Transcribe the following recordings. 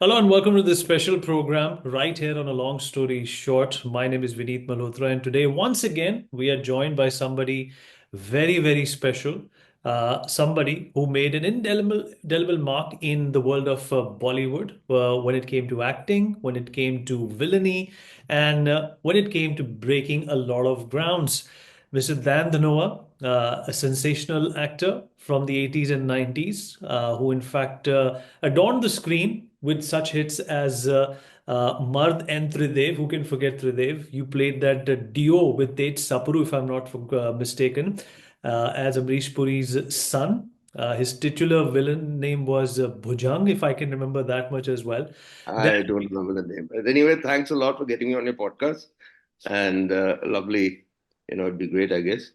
Hello and welcome to this special program right here on A Long Story Short. My name is Vineet Malhotra, and today, once again, we are joined by somebody very, very special. Somebody who made an indelible mark in the world of Bollywood when it came to acting, when it came to villainy, and when it came to breaking a lot of grounds. Mr. Dan Dhanoa, a sensational actor from the 80s and 90s, who in fact adorned the screen with such hits as Mard and Tridev. Who can forget Tridev? You played that duo with Tej Sapuru, if I'm not mistaken, as Amrish Puri's son. His titular villain name was Bhujang, if I can remember that much as well. Then, I don't remember the name. But anyway, thanks a lot for getting me on your podcast. And lovely, it'd be great, I guess.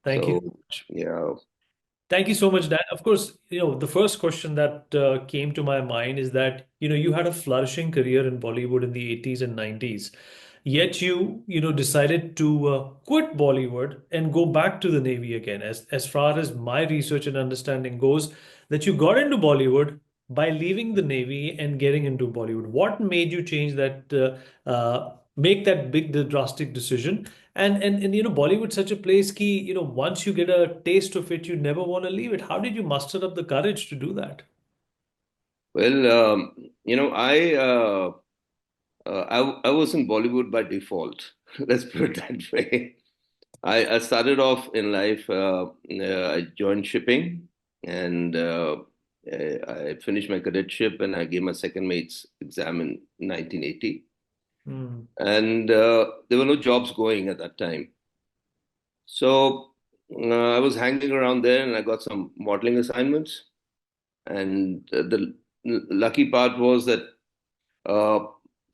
thank you So, so much. yeah. Thank you so much, Dan. Of course, the first question that came to my mind is that, you had a flourishing career in Bollywood in the 80s and 90s. Yet you decided to quit Bollywood and go back to the Navy again. As far as my research and understanding goes, that you got into Bollywood by leaving the Navy and getting into Bollywood. What made you change that, make that big, the drastic decision? And Bollywood's such a place key, once you get a taste of it, you never want to leave it. How did you muster up the courage to do that? Well, I was in Bollywood by default. Let's put it that way. I started off in life, I joined shipping and I finished my cadetship and I gave my second mate's exam in 1980. Hmm. And there were no jobs going at that time. So I was hanging around there and I got some modeling assignments. And the lucky part was that uh,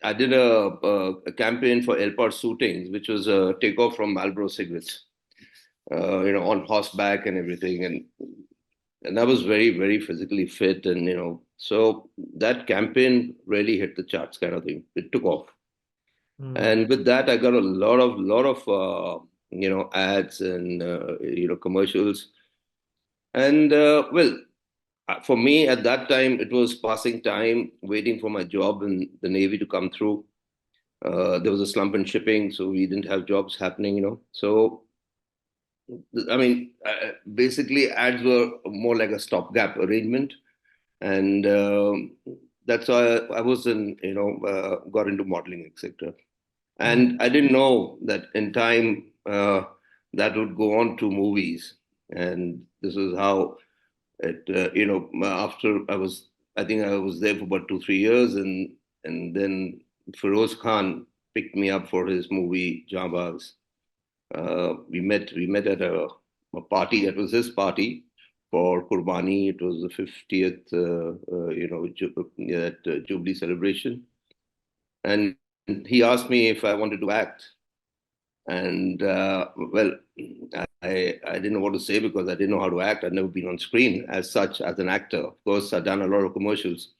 I did a campaign for Elpar Suitings, which was a takeoff from Marlboro cigarettes, on horseback and everything. And I was very, very physically fit. And, so that campaign really hit the charts kind of thing. It took off. Hmm. And with that, I got a lot of ads and commercials. And for me at that time, it was passing time, waiting for my job in the Navy to come through. There was a slump in shipping, so we didn't have jobs happening. So I mean, basically, ads were more like a stopgap arrangement, and that's why I was got into modeling, etc. Hmm. And I didn't know that in time that would go on to movies. And this is how after I think I was there for about 2, 3 years, and then Feroz Khan picked me up for his movie Jambaz. We met at a party that was his party for Qurbani. It was the 50th, Jubilee celebration, and he asked me if I wanted to act. And well, I didn't know what to say because I didn't know how to act. I'd never been on screen as such as an actor. Of course, I'd done a lot of commercials.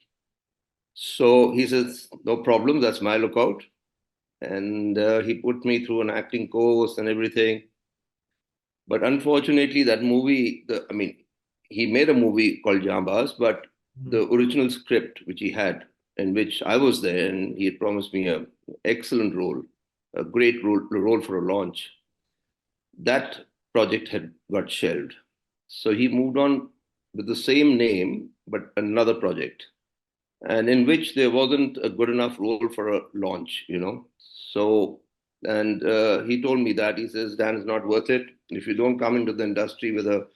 So he says, no problem, that's my lookout. And he put me through an acting course and everything. But unfortunately, that movie, I mean, he made a movie called Jambaz, but Hmm. the original script which he had, in which I was there, and he had promised me a excellent role, a great role for a launch. That project had got shelved. So he moved on with the same name, but another project, and in which there wasn't a good enough role for a launch. So, and he told me that he says, Dan, it's not worth it. If you don't come into the industry with a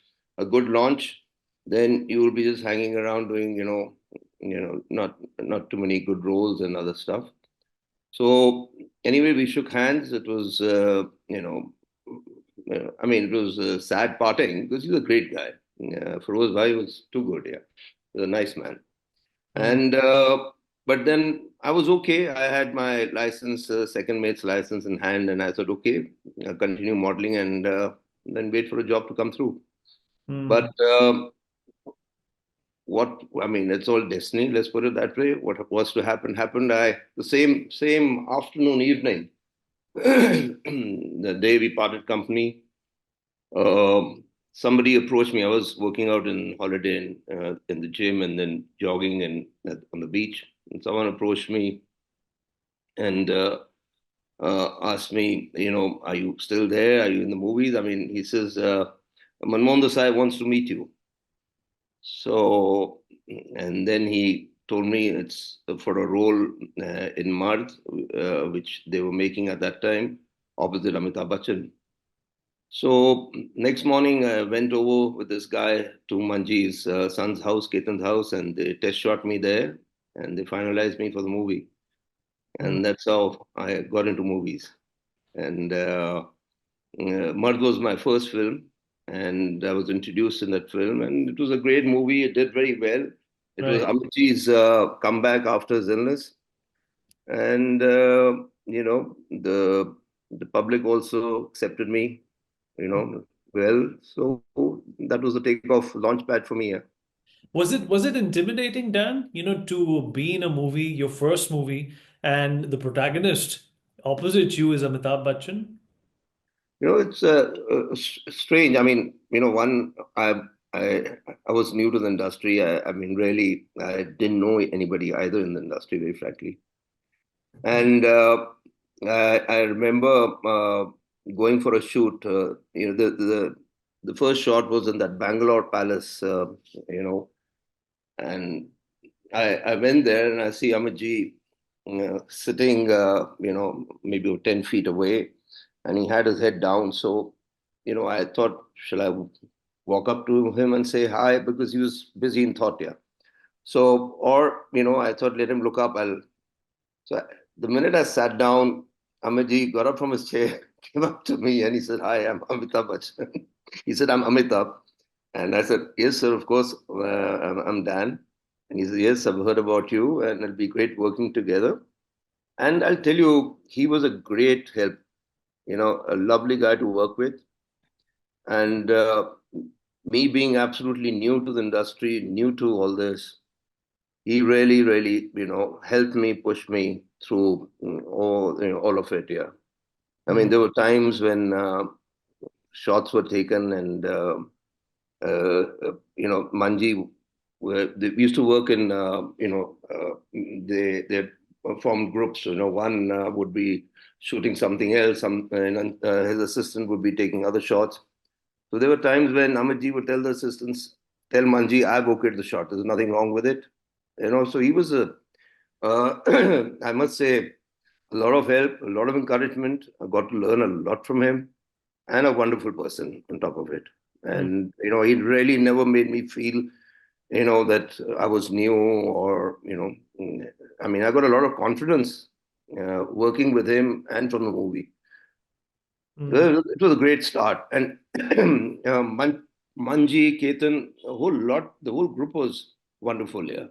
good launch, then you will be just hanging around doing, not too many good roles and other stuff. So anyway, we shook hands. It was, I mean, it was a sad parting because he's a great guy. Feroz Bhai was too good. Yeah, he was a nice man. Hmm. And but then I was okay. I had my license, second mate's license in hand, and I said, okay, I'll continue modeling and then wait for a job to come through. Hmm. But what I mean, it's all destiny. Let's put it that way. What was to happen happened. The same afternoon, evening, the day we parted company. Somebody approached me. I was working out in holiday in the gym and then jogging and on the beach. And someone approached me and asked me, are you still there? Are you in the movies? I mean, he says, Manmohan Desai wants to meet you. So, and then he told me it's for a role in Mard, which they were making at that time, opposite Amitabh Bachchan. So next morning, I went over with this guy to Manji's son's house, Ketan's house, and they test shot me there, and they finalized me for the movie. Mm. And that's how I got into movies. And Mard was my first film, and I was introduced in that film, and it was a great movie. It did very well. It was Right. Amitji's comeback after his illness, and the public also accepted me, well. So that was the takeoff launch pad for me. Yeah. Was it intimidating, Dan, to be in a movie, your first movie, and the protagonist opposite you is Amitabh Bachchan? It's strange. I mean, one, I I was new to the industry. I mean, really, I didn't know anybody either in the industry, very frankly. And I remember going for a shoot. The first shot was in that Bangalore Palace, and I went there and I see Amitji sitting, maybe 10 feet away, and he had his head down. So, I thought, shall I walk up to him and say hi? Because he was busy in thought, yeah. So, or, I thought, let him look up. So the minute I sat down, Amitji got up from his chair, came up to me, and he said, "Hi, I'm Amitabh Bachchan." He said, "I'm Amitabh." And I said, "Yes, sir, of course, I'm Dan." And he said, "Yes, I've heard about you, and it'll be great working together." And I'll tell you, he was a great help, a lovely guy to work with. And me being absolutely new to the industry, new to all this, he really, really, helped me, push me through all of it. Yeah. I mean, Mm. there were times when shots were taken and, Manji, we used to work in, they formed groups. One would be shooting something else, and his assistant would be taking other shots. So there were times when Amitji would tell the assistants, "Tell Manji, I've okayed the shot. There's nothing wrong with it." So he was I must say, a lot of help, a lot of encouragement. I got to learn a lot from him, and a wonderful person on top of it. Mm. And he really never made me feel that I was new or I mean, I got a lot of confidence working with him and from the movie. Mm. It was a great start, and Manji, Ketan, the whole group was wonderful. Yeah,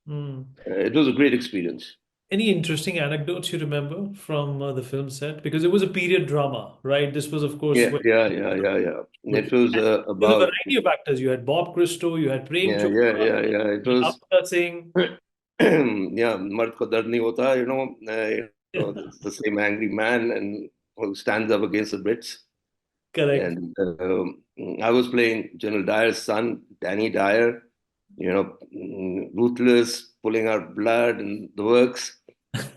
Mm. it was a great experience. Any interesting anecdotes you remember from the film set? Because it was a period drama, right? This was, of course, Yeah, yeah, yeah, yeah, yeah. with It was there's a about variety of actors. You had Bob Christo, you had Prem yeah, yeah, Chopra, yeah, yeah. It you had was Amrita Singh. yeah, मर्द को दर्द नहीं होता, it's the same angry man and who stands up against the Brits. Correct. And I was playing General Dyer's son, Danny Dyer, ruthless, pulling out blood and the works.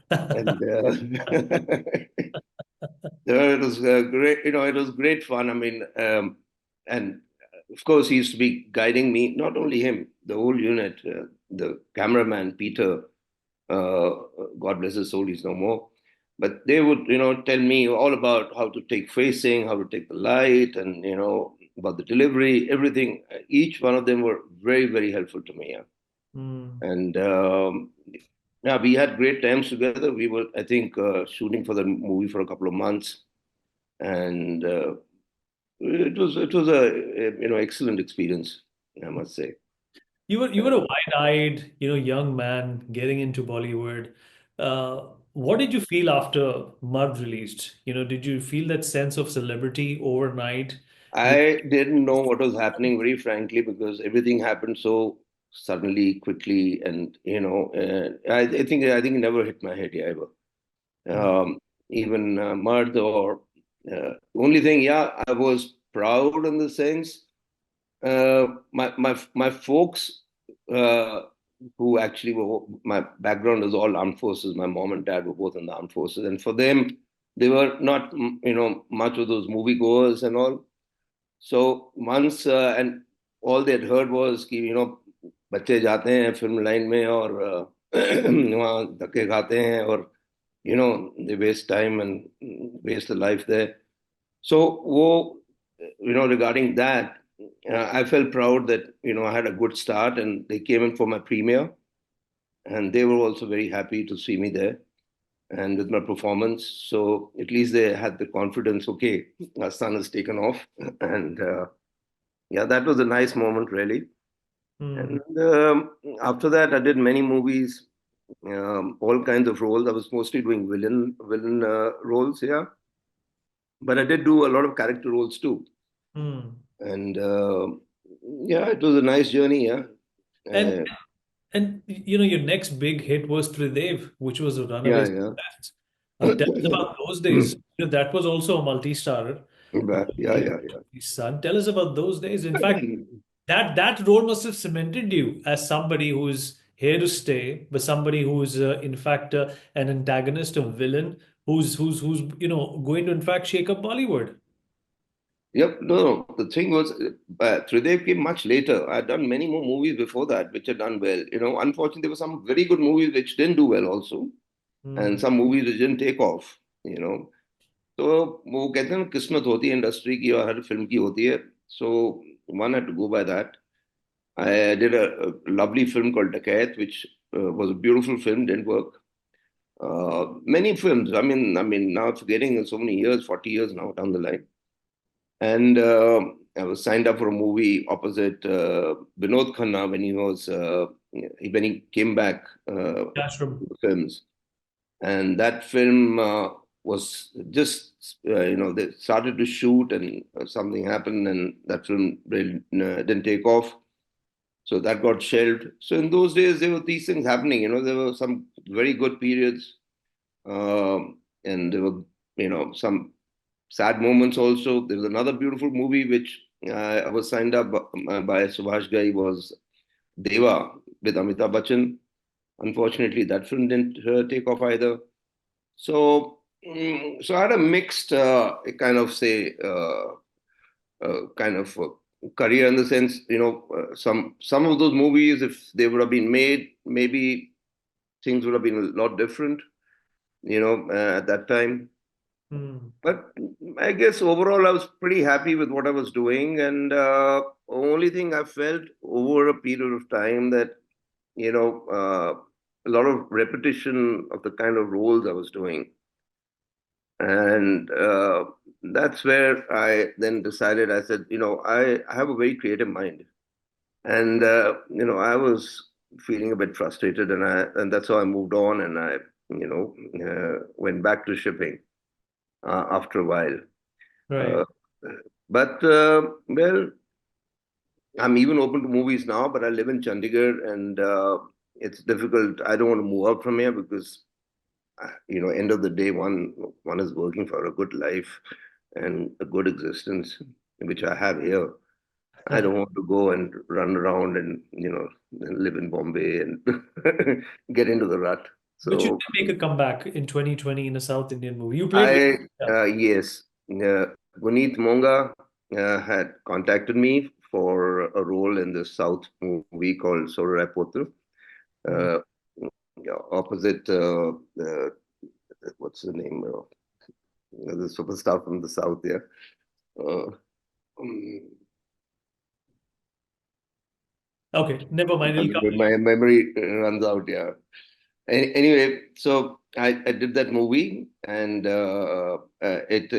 And it was great, it was great fun. I mean, and of course, he used to be guiding me, not only him, the whole unit, the cameraman, Peter, uh, God bless his soul, he's no more. But they would, tell me all about how to take facing, how to take the light, and about the delivery, everything. Each one of them were very, very helpful to me. Yeah. Mm. And yeah, we had great times together. We were, I think, shooting for the movie for a couple of months, and it was a excellent experience, I must say. You were a wide-eyed, young man getting into Bollywood. What did you feel after Mud released? Did you feel that sense of celebrity overnight? Did I didn't know what was happening, very frankly, because everything happened so suddenly, quickly, and I think it never hit my head, yeah, ever. Mm. Even Mard or only thing, yeah, I was proud in the sense. My folks. who actually were, my background is all armed forces. My mom and dad were both in the armed forces, and for them, they were not, much of those moviegoers and all. So once, and all they had heard was कि बच्चे जाते हैं film line में और वहाँ धक्के खाते हैं और they waste time and waste the life there. So regarding that, I felt proud that I had a good start, and they came in for my premiere, and they were also very happy to see me there and with my performance. So at least they had the confidence. Okay, our son has taken off, and yeah, that was a nice moment, really. Hmm. And after that, I did many movies, all kinds of roles. I was mostly doing villain roles, yeah. But I did do a lot of character roles too. Hmm. And yeah, it was a nice journey, yeah. And Uh, your next big hit was Tridev, which was a runaway yeah, yeah. success. Tell us about those days. That was also a multi-starrer. Yeah, yeah, His son. Tell us about those days. In fact, yeah. that role must have cemented you as somebody who is here to stay, but somebody who is in fact an antagonist, a villain, who's going to in fact shake up Bollywood. Yep, no, no. The thing was, Tridev came much later. I'd done many more movies before that, which had done well. Unfortunately, there were some very good movies which didn't do well also, and Hmm. some movies which didn't take off. तो वो कहते हैं ना किस्मत होती है industry की और हर फिल्म की होती है. So one had to go by that. I did a lovely film called Dakat, which was a beautiful film, didn't work. Many films. I mean, now it's getting so many years, 40 years now down the line. And I was signed up for a movie opposite Vinod Khanna when he came back Ashram. to the films. And that film was just they started to shoot, and something happened, and that film really didn't take off. So that got shelved. So in those days, there were these things happening. There were some very good periods, and there were some sad moments also. There was another beautiful movie which I was signed up by Subhash Ghai, was Deva with Amitabh Bachchan. Unfortunately, that film didn't take off either. So I had a mixed kind of say kind of career, in the sense, some of those movies, if they would have been made, maybe things would have been a lot different, at that time. Hmm. But I guess overall, I was pretty happy with what I was doing, and only thing I felt over a period of time that a lot of repetition of the kind of roles I was doing. And that's where I then decided, I said, I have a very creative mind. And, I was feeling a bit frustrated, and that's how I moved on, and I, went back to shipping after a while. Right. Uh, but, well, I'm even open to movies now, but I live in Chandigarh, and it's difficult. I don't want to move out from here because end of the day, one is working for a good life and a good existence, which I have here. I don't want to go and run around and live in Bombay and get into the rut. But you So did make a comeback in 2020 in a South Indian movie. You played. I Yeah. yes, Guneet Monga had contacted me for a role in this South movie called Soorarai Pottru. Hmm. Uh, Opposite what's the name of the superstar from the South, yeah. Uh, um, Okay, never mind. It'll come my memory runs out, yeah. Anyway, so I did that movie, and it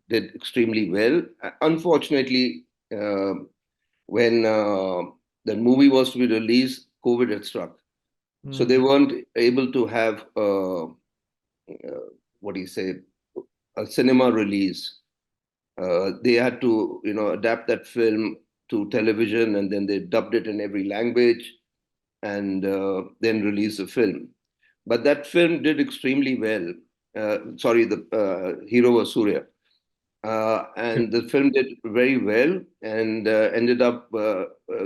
did extremely well. Unfortunately, when the movie was to be released, COVID had struck, so they later. weren't able to have what do you say, a cinema release. They had to, adapt that film to television, and then they dubbed it in every language, and then release the film. But that film did extremely well. Sorry, the hero was Surya. And the film did very well and ended up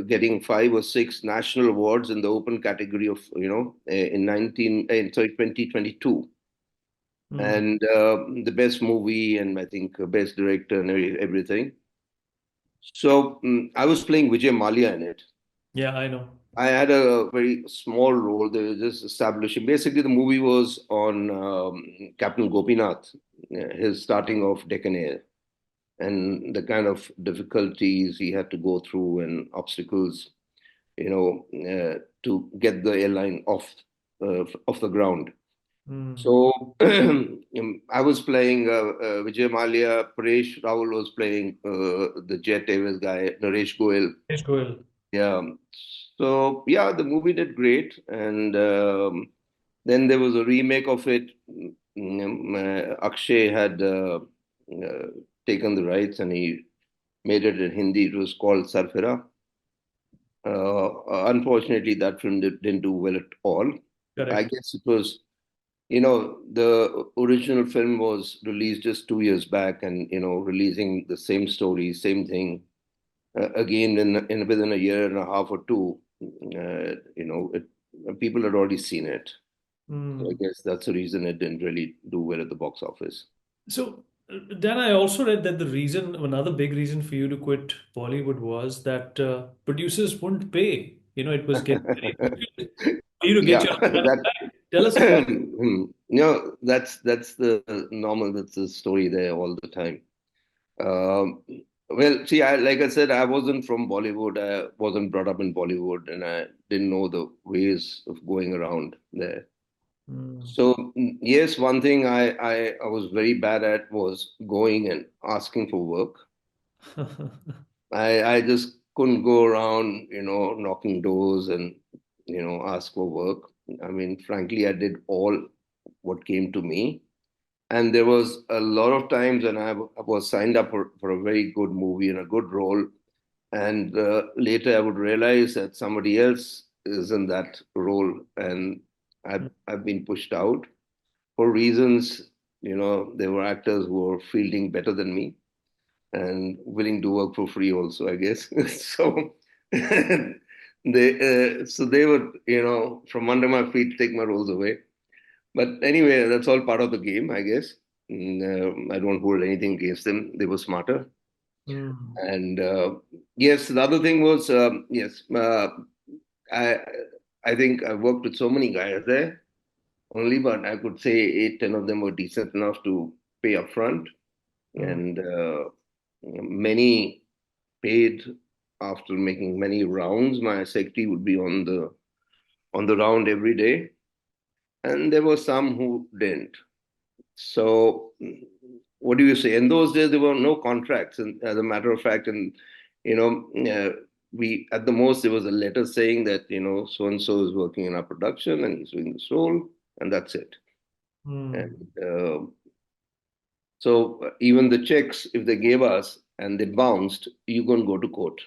getting 5 or 6 national awards in the open category of, in 2022. Mm. And the best movie and I think best director and everything. So I was playing Vijay Mallya in it. Yeah, I know. I had a very small role. They were just establishing. Basically, the movie was on Captain Gopinath, his starting of Deccan Air, and the kind of difficulties he had to go through and obstacles, to get the airline off the ground. Mm. So I was playing Vijay Mallya, Paresh Rawal was playing the Jet Airways guy, Naresh Goyal. Yes, Goel. Yeah. So yeah, the movie did great, and then there was a remake of it. Akshay had uh, taken the rights, and he made it in Hindi. It was called Sarfira. Unfortunately, that film didn't do well at all. I Correct. guess it was, the original film was released just 2 years back, and releasing the same story, same thing again in within a year and a half or two, people had already seen it. So I Mm. guess that's the reason it didn't really do well at the box office. So then I also read that the reason, another big reason for you to quit Bollywood was that producers wouldn't pay. It was getting very difficult for you to get Yeah, your money that back. Tell us about that's the normal. That's the story there all the time. Um, well, see, like I said, I wasn't from Bollywood. I wasn't brought up in Bollywood, and I didn't know the ways of going around there. it. So yes, one thing I was very bad at was going and asking for work. I just couldn't go around, knocking doors and ask for work. I mean, frankly, I did all what came to me. And there was a lot of times when I was signed up for a very good movie and a good role, and later I would realize that somebody else is in that role, and I've been pushed out for reasons. There were actors who were fielding better than me and willing to work for free also, I guess. So they would, from under my feet take my roles away. But anyway, that's all part of the game, I guess. I don't hold anything against them. They were smarter. Mm. And yes, the other thing was, yes, I I think I worked with so many guys there only, but I could say 8, 10 of them were decent enough to pay upfront, Mm. and many paid after making many rounds. My secretary would be on the round every day, and there were some who didn't. So, what do you say? In those days, there were no contracts, and as a matter of fact, and you know, we at the most there was a letter saying that so and so is working in our production and he's doing this role, and that's it. Mm. And so, even the checks, if they gave us and they bounced, you can go to court.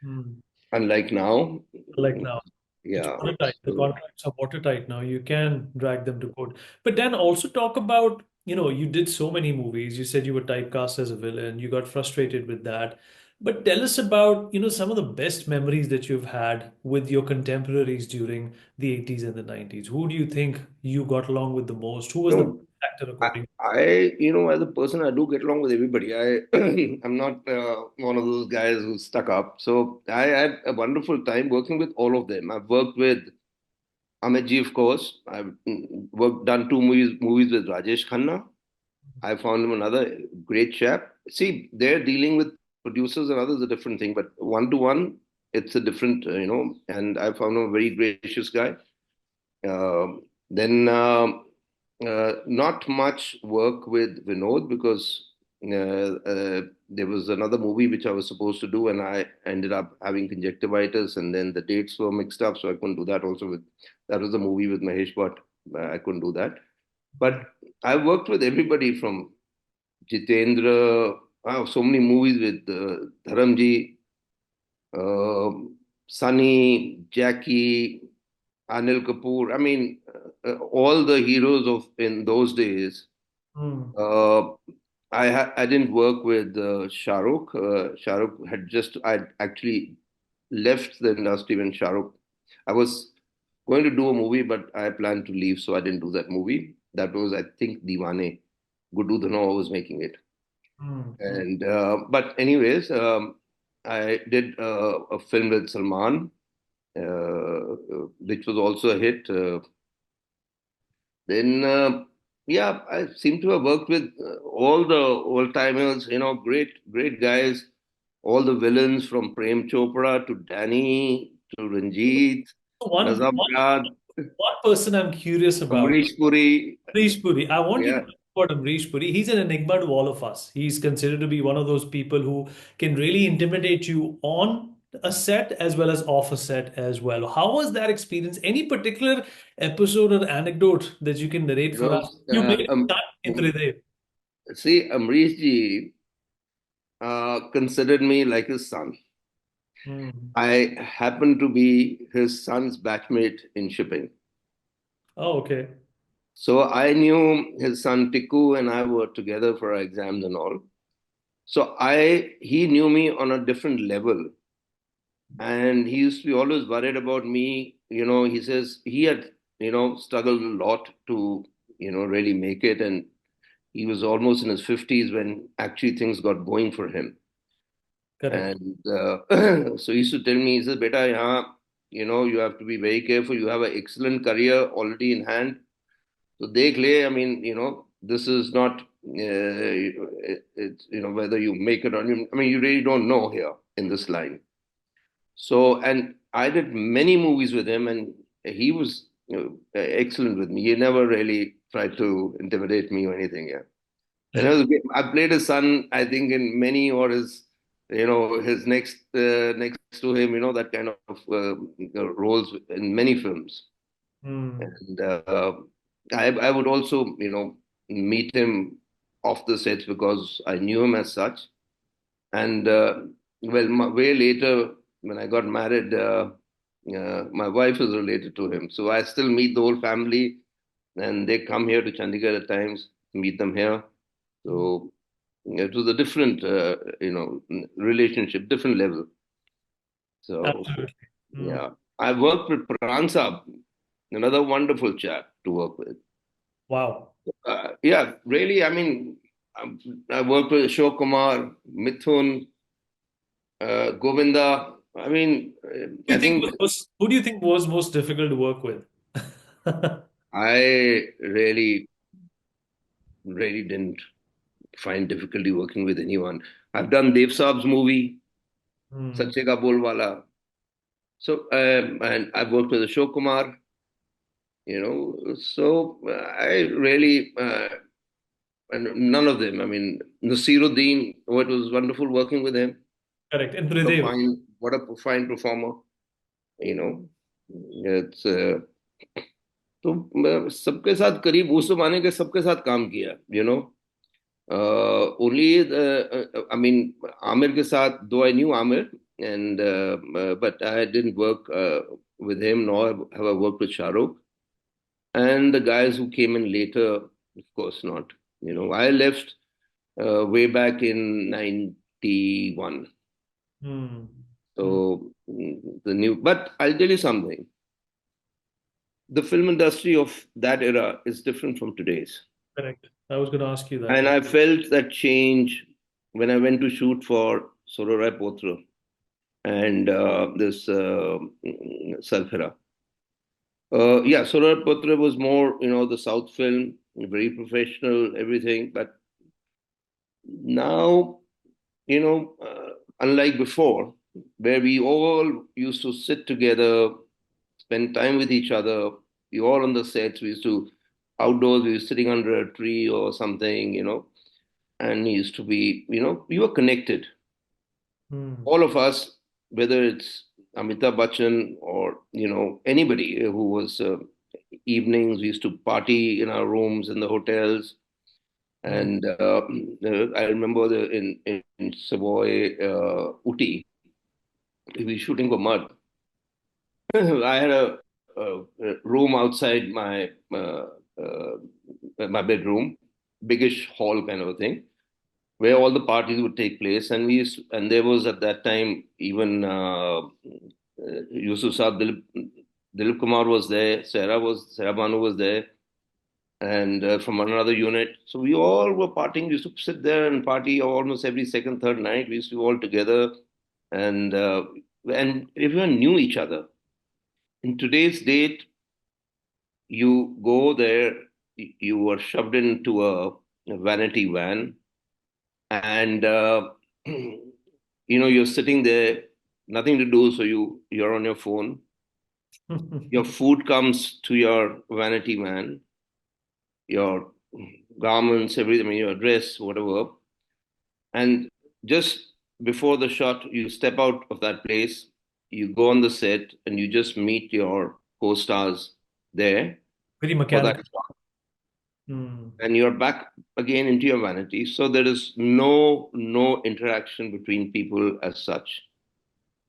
Mm. Unlike now, Like now. It's yeah. watertight. The So, contracts are watertight now. You can drag them to court. But then also talk about, you did so many movies. You said you were typecast as a villain. You got frustrated with that. But tell us about, some of the best memories that you've had with your contemporaries during the 80s and the 90s. Who do you think you got along with the most? Who was the best no, actor I, according? as a person, I do get along with everybody. I'm not one of those guys who's stuck up. So I had a wonderful time working with all of them. I've worked with Amitji, of course. I've done 2 movies with Rajesh Khanna. I found him another great chap. See, they're dealing with producers and others a different thing, but one to one, it's a different, and I found him a very gracious guy. Then not much work with Vinod because there was another movie which I was supposed to do, and I ended up having conjunctivitis, and then the dates were mixed up, so I couldn't do that. Also, with that was a movie with Mahesh, but I couldn't do that. But I worked with everybody from Jitendra. Wow, so many movies with Dharamji, Sunny, Jackie, Anil Kapoor. I mean, all the heroes of in those days. Mm. Uh, I didn't work with Shah Rukh. Shah Rukh had just I actually left the industry when Shah Rukh. I was going to do a movie, but I planned to leave, so I didn't do that movie. That was, I think, Deewane. Gudu Dhanoa was making it. Hmm. Hmm. And but anyways, I did a film with Salman, which was also a hit. Then yeah, I seem to have worked with all the old timers. Great guys. All the villains from Prem Chopra to Danny to Ranjit, One, Nazam one, Murad, one person I'm curious about. Amrish Puri. Amrish Puri. I want you to Yeah, talk about Amrish Puri. He's an enigma to all of us. He's considered to be one of those people who can really intimidate you on a set as well as off a set as well. How was that experience? Any particular episode or anecdote that you can narrate you for know, us? You made it in um, Hriday. see, Amrish ji considered me like his son. Hmm. I happened to be his son's batchmate in shipping. Oh, okay. So I knew his son Tiku and I were together for our exams and all. So he knew me on a different level. And he used to be always worried about me. He says he had, struggled a lot to, really make it. And he was almost in his 50s when actually things got going for him. Correct. And so he used to tell me, he says, Beta, you have to be very careful. You have an excellent career already in hand. So dekh le, I mean, this is not, it's, whether you make it or, I mean, you really don't know here in this line. So, and I did many movies with him, and he was, excellent with me. He never really tried to intimidate me or anything. Yeah. And I played his son, I think, in many or his next to him, that kind of roles in many films. Hmm. And I would also, meet him off the sets because I knew him as such. And well, way later, when I got married, my wife is related to him. So I still meet the whole family, and they come here to Chandigarh at times, meet them here. So it was a different, relationship, different level. So Absolutely. Hmm. yeah, I worked with Pran Saab, another wonderful chap to work with. Wow. Yeah, really. I mean, I worked with Ashok Kumar, Mithun, Govinda. I mean, Do I you think think who do you think was most difficult to work with? I really didn't find difficulty working with anyone. I've done Dev Saab's movie, Hmm. Sache Ka Bolwala. So, and I've worked with Ashok Kumar, so I really, and none of them. I mean, Nasiruddin, oh, it was wonderful working with him. Correct. And What a Tridev. fine performer, you know. It's तो सबके साथ करीब उस जमाने के सबके साथ काम किया ओनली आई मीन आमिर के साथ दो I knew Aamir and but I didn't work with him nor have I worked with Shahrukh and the guys who came in later of course not I left way back in 91 Hmm. Hmm. so the new but I'll tell you something the film industry of that era is different from today's. Correct. I was going to ask you that. And I felt that change when I went to shoot for Soorarai Pottru and this Sarfera. Yeah, Soorarai Pottru was more, the South film, very professional, everything. But now, unlike before, where we all used to sit together, spend time with each other, we all on the sets, we used to outdoors, we were sitting under a tree or something, and used to be, we were connected. Hmm. All of us, whether it's Amitabh Bachchan or, anybody who was evenings, we used to party in our rooms in the hotels. Hmm. And I remember in Savoy, Uti, we were shooting for mud. I had a room outside my bedroom, biggish hall kind of a thing. where all the parties would take place. And and there was at that time even Yusuf Saab, Dilip Kumar was there, Sarah Banu was there, and from another unit. So we all were partying. We used to sit there and party almost every second, third night. We used to be all together, and everyone knew each other. In today's date, you go there, you are shoved into a vanity van, and you're sitting there, nothing to do, so you're on your phone. Your food comes to your vanity van, your garments, everything, I mean, your dress, whatever. And just before the shot, you step out of that place, you go on the set, and you just meet your co-stars there Very for that mechanical. shot. Hmm. And you're back again into your vanity. So there is no interaction between people as such.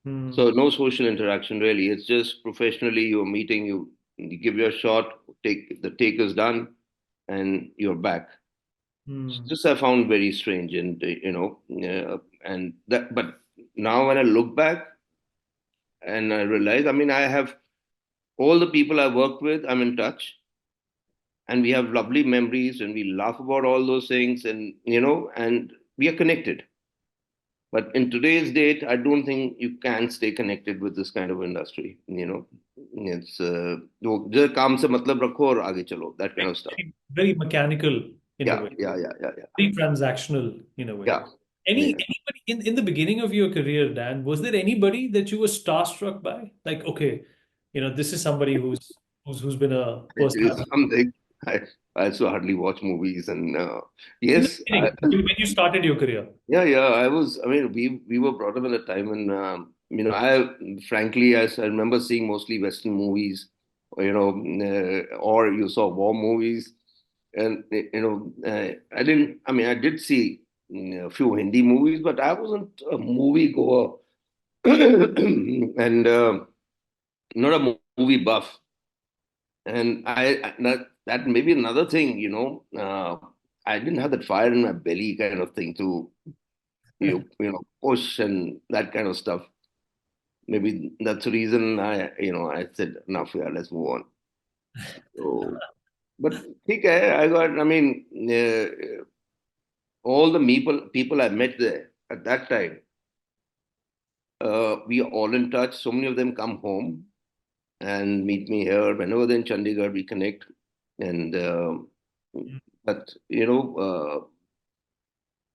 Hmm. So no social interaction really. It's just professionally you're meeting, you give your shot, the take is done, and you're back. Hmm. This I found very strange, and and that. But now when I look back and I realize, I mean, I have all the people I worked with, I'm in touch, and we have lovely memories, and we laugh about all those things, and and we are connected. But in today's date, I don't think you can stay connected with this kind of industry. It's जो जो काम से मतलब रखो और आगे चलो, that kind of stuff. Very mechanical in a Yeah, way. yeah, yeah, yeah, yeah, Very transactional in a way. yeah, yeah. Anybody in the beginning of your career, Dan, was there anybody that you were starstruck by? Like, okay, this is somebody who's been a I tell you personality something. I, I also hardly watch movies, and in the yes, beginning when you started your career. yeah, yeah. I was. I mean, we were brought up in a time when I frankly, I remember seeing mostly Western movies, or you saw war movies, and I didn't. I mean, I did see a few Hindi movies, but I wasn't a movie goer, and not a movie buff. And that may be another thing, I didn't have that fire in my belly kind of thing to push and that kind of stuff. Maybe that's the reason I said enough, yeah, let's move on. So, but okay, I mean, all the people I met there at that time, we are all in touch. So many of them come home and meet me here. Whenever they're in Chandigarh, we connect. And but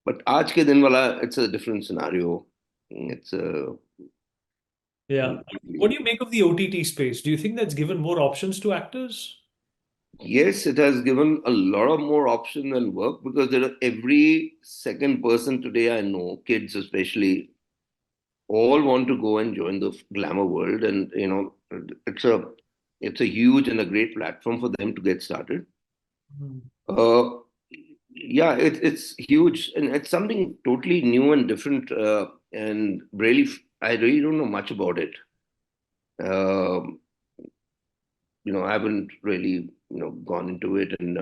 but आज के दिन वाला, it's a different scenario. It's a Yeah. What do you make of the OTT space? Do you think that's given more options to actors? yes, it has given a lot of more option and work because there are every second person today I know, kids especially, all want to go and join the glamour world, and it's a it's a huge and a great platform for them to get started. Hmm. Uh, yeah, it's huge, and it's something totally new and different. And really, I really don't know much about it. Um, I haven't really, gone into it and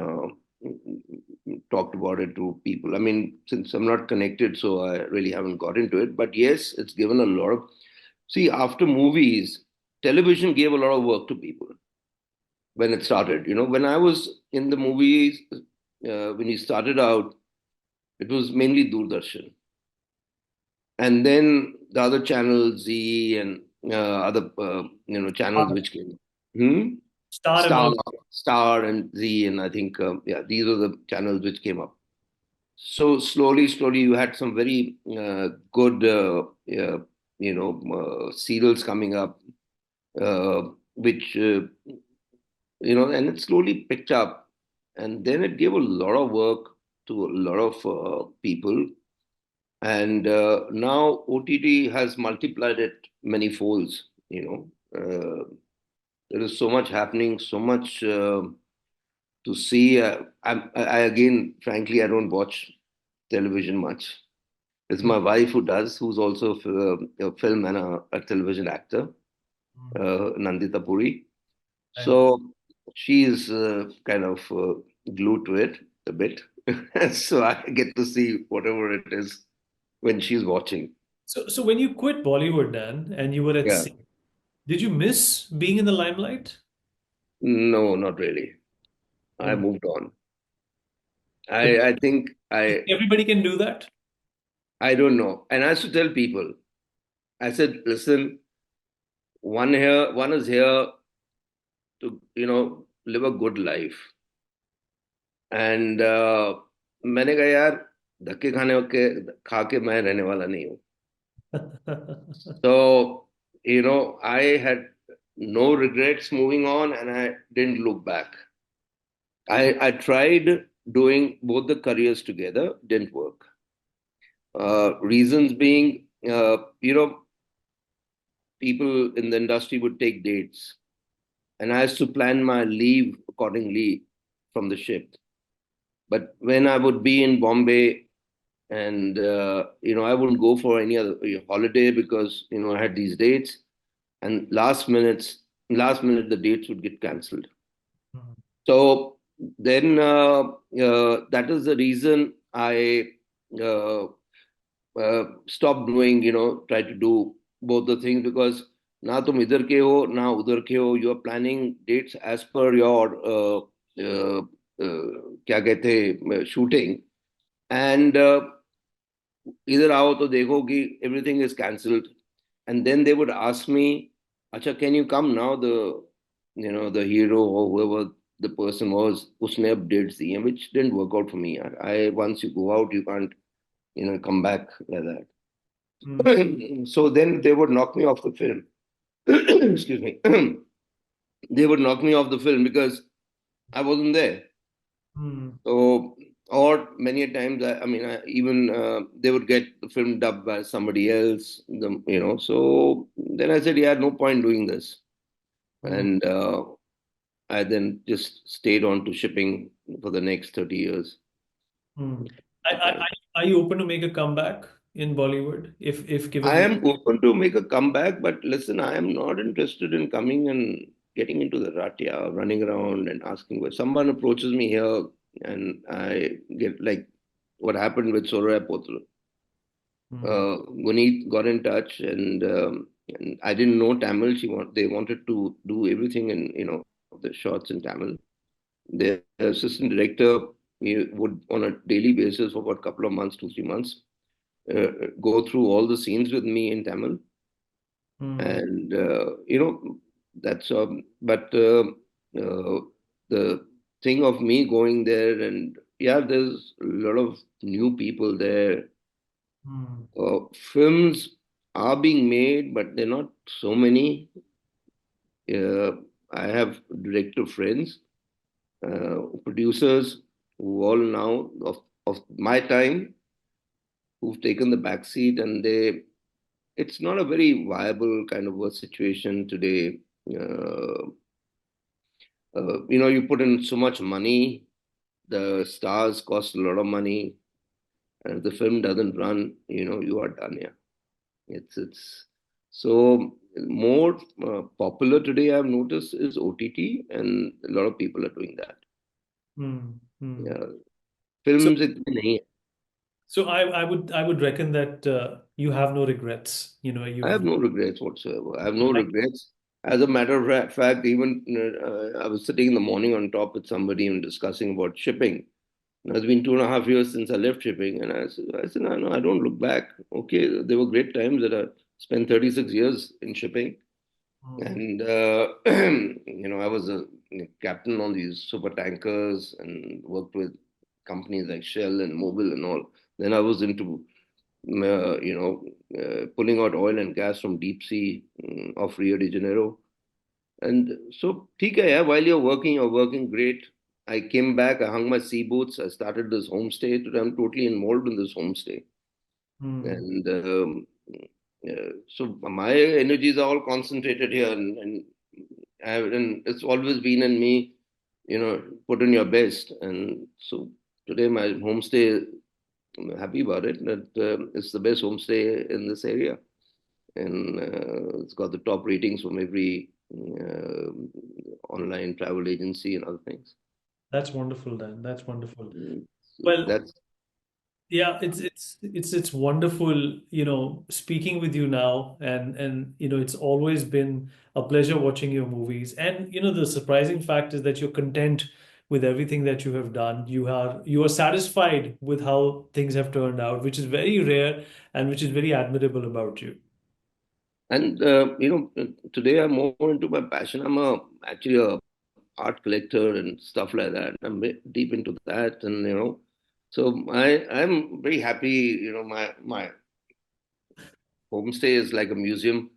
talked about it to people. I mean, since I'm not connected, so I really haven't got into it. But yes, it's given a lot of. See, after movies, television gave a lot of work to people when it started. When I was in the movies, when he started out, it was mainly Doordarshan. And then the other channels, Z and other channels which came. Hmm? Star and Star, all. Star and Z, and I think yeah, these are the channels which came up. So slowly, you had some very good, serials coming up, which and it slowly picked up, and then it gave a lot of work to a lot of people, and now OTT has multiplied it many folds. There is so much happening, so much to see. I again, frankly, I don't watch television much. It's my wife who does, who's also a film and a television actor, Hmm. Nandita Puri. And So she is kind of glued to it. a bit. So I get to see whatever it is when she's watching. So when you quit Bollywood, Dan, and you were at Yeah. sea, did you miss being in the limelight? No, not really. I Hmm. moved on. But I think everybody can do that. I don't know. And I used to tell people, I said, listen, one is here to, live a good life. And मैंने कहा यार धक्के खाने के खा के मैं रहने वाला नहीं हूँ. So, I had no regrets moving on and I didn't look back. I tried doing both the careers together, didn't work. Reasons being, people in the industry would take dates, and I used to plan my leave accordingly from the ship. But when I would be in Bombay, and I wouldn't go for any other holiday because I had these dates, and last minute the dates would get cancelled. Hmm. So then that is the reason I uh, stop doing, try to do both the things because ना तुम इधर के हो ना उधर के हो. You are planning dates as per your क्या कहते हैं shooting, and इधर आओ तो देखो कि everything is cancelled, and then they would ask me, अच्छा can you come now? The hero or whoever the person was उसने अब dates दी हैं, which didn't work out for me यार. I Once you go out you can't come back like that. Hmm. So then they would knock me off the film. Excuse me. They would knock me off the film because I wasn't there. Hmm. So, or many a times, I mean, even they would get the film dubbed by somebody else. So then I said, yeah, no point doing this, Hmm. and I then just stayed on to shipping for the next 30 years. Hmm. Are you open to make a comeback in Bollywood if given I the am open to make a comeback, but listen, I am not interested in coming and getting into the rut, yeah, running around and asking where someone approaches me here and I get like what happened with Soorarai Pottru. Hmm. Guneet got in touch and I didn't know Tamil. They wanted to do everything in, the shots in Tamil. The assistant director, he would on a daily basis for about a couple of months, 2, 3 months, go through all the scenes with me in Tamil. Hmm. And that's but the thing of me going there, and yeah, there's a lot of new people there. Hmm. Films are being made, but they're not so many. uh, I have director friends, producers who all now of my time who've taken the back seat, and it's not a very viable kind of a situation today. uh, you put in so much money, the stars cost a lot of money, and if the film doesn't run, you are done. Yeah, it's so more popular today. I've noticed is OTT, and a lot of people are doing that. Hmm. Hmm. Yeah, So films इतने नहीं है. so I would reckon that you have no regrets. I have You've no regrets whatsoever. I have no regrets. As a matter of fact, even I was sitting in the morning on top with somebody and discussing about shipping. It's been 2.5 years since I left shipping, and I said, no, I don't look back. Okay, there were great times that I spent 36 years in shipping, Hmm. and I was a captain on these super tankers and worked with companies like Shell and Mobil and all. Then I was into pulling out oil and gas from deep sea off Rio de Janeiro. And so, ठीक है, yeah, while you're working great. I came back, I hung my sea boots, I started this homestay. Today I'm totally involved in this homestay. Hmm. And so my energies are all concentrated here. And it's always been in me, put in your best. And so today my homestay, I'm happy about it. That it's the best homestay in this area, and it's got the top ratings from every online travel agency and other things. That's wonderful, Dan. That's wonderful. So Well, that's yeah, it's wonderful, speaking with you now, and it's always been a pleasure watching your movies. And the surprising fact is that you're content with everything that you have done. You are satisfied with how things have turned out, which is very rare and which is very admirable about you. and today I'm more into my passion. I'm actually a art collector and stuff like that. I'm deep into that, and so I'm very happy. My homestay is like a museum,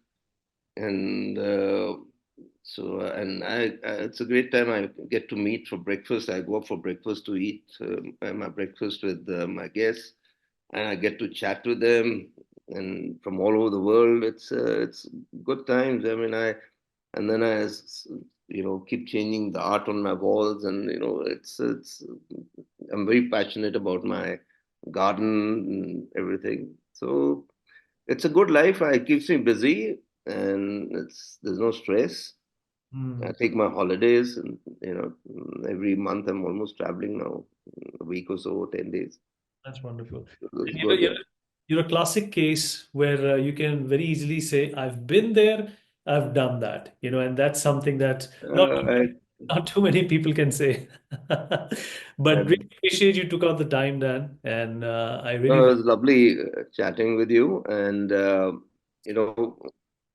and it's a great time. I get to meet for breakfast. I go up for breakfast to eat my breakfast with my guests, and I get to chat with them and from all over the world. It's good times. I mean, and then keep changing the art on my walls, and it's I'm very passionate about my garden and everything. So it's a good life. It keeps me busy, and there's no stress. I Hmm, take my holidays, and every month I'm almost traveling now, a week or so, 10 days. that's wonderful. It's And good. you're a classic case where you can very easily say, "I've been there, I've done that," and that's something that I, not too many people can say. But really and appreciate you took out the time, Dan, and I really, it was lovely chatting with you. And you know,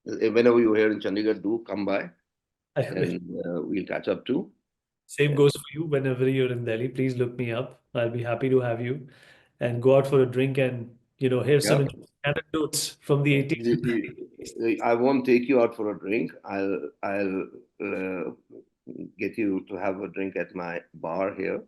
whenever you're here in Chandigarh, do come by, I will. and we'll catch up too. Same And goes for you. Whenever you're in Delhi, please look me up. I'll be happy to have you and go out for a drink and hear some yeah, interesting anecdotes from the 80s and 90s. I won't take you out for a drink. I'll get you to have a drink at my bar here.